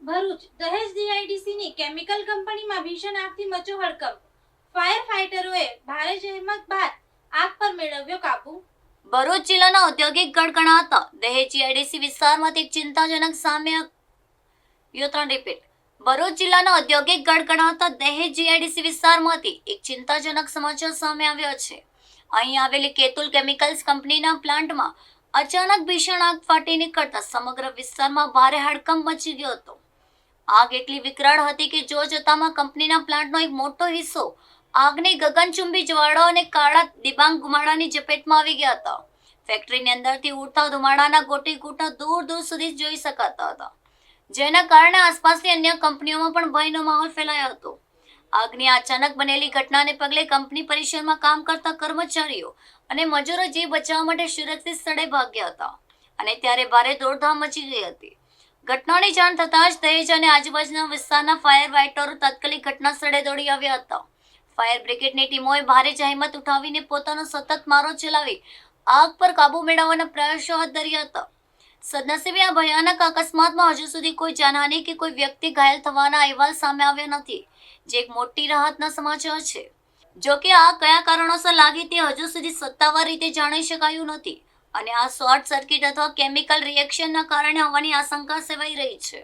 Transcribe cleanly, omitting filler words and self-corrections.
ભરૂચ દહેજ જીઆઈડીસીની કેમિકલ કંપનીમાં ભીષણ આગથી મચ્યો હડકંપ. ફાયર ફાઈટરોએ ભારે જહેમત બાદ આગ પર મેળવ્યો કાબુ. ભરૂચ જિલ્લાના ઔદ્યોગિક ગઢ ગણાતા દહેજ જીઆઈડીસી વિસ્તારમાંથી એક ચિંતાજનક સામે ભરૂચ જિલ્લાના ઔદ્યોગિક ગઢ ગણાતા દહેજ જીઆઈડીસી વિસ્તારમાંથી એક ચિંતાજનક સમાચાર સામે આવ્યા છે. અહીં આવેલી કેતુલ કેમિકલ્સ કંપનીના પ્લાન્ટમાં અચાનક ભીષણ આગ ફાટી નીકળતા સમગ્ર વિસ્તારમાં ભારે હડકંપ મચી ગયો હતો. આગ એટલી વિકરાળ હતી કે જોતજોતામાં કંપનીના પ્લાન્ટનો એક મોટો હિસ્સો આગની ગગનચુંબી જ્વાળાઓ અને કાળા ડિબાંગ ધુમાડાની ઝપેટમાં આવી ગયા હતા. ફેક્ટરીની અંદરથી ઉડતા ધુમાડાના ગોટી-ગોટા દૂર સુધી જોઈ શકાતા હતા, જેના કારણે આસપાસની અન્ય કંપનીઓમાં પણ ભયનો માહોલ ફેલાયો હતો. આગની અચાનક બનેલી ઘટનાને પગલે કંપની પરિસરમાં કામ કરતા કર્મચારીઓ અને મજૂરો જીવ બચાવવા માટે સુરક્ષિત સ્થળે ભાગ્યા હતા અને ત્યારે ભારે દોડધામ મચી ગઈ હતી. ઘટનાની જાણ થતાં જ દહેજ અને આજુબાજુના વિસ્તારના ફાયર ફાઈટરો તાત્કાલિક ઘટના સ્થળે દોડી આવ્યા હતા. ફાયર બ્રિગેડની ટીમોએ ભારે જહેમત ઉઠાવીને પોતાનો સતત મારો ચલાવી આગ પર કાબુ મેળવવાના પ્રયાસો હાથ ધર્યા હતા. સદનસીબે આ ભયાનક અકસ્માતમાં હજુ સુધી કોઈ જાનહાનિ કે કોઈ વ્યક્તિ ઘાયલ થવાના અહેવાલ સામે આવ્યા નથી, જે એક મોટી રાહતના સમાચાર છે. જો કે આ કયા કારણોસર લાગી તે હજુ સુધી સત્તાવાર રીતે જાણી શકાયું નથી અને આ શોર્ટ સર્કિટ અથવા કેમિકલ રિએક્શનના કારણે હોવાની આશંકા સેવાઈ રહી છે.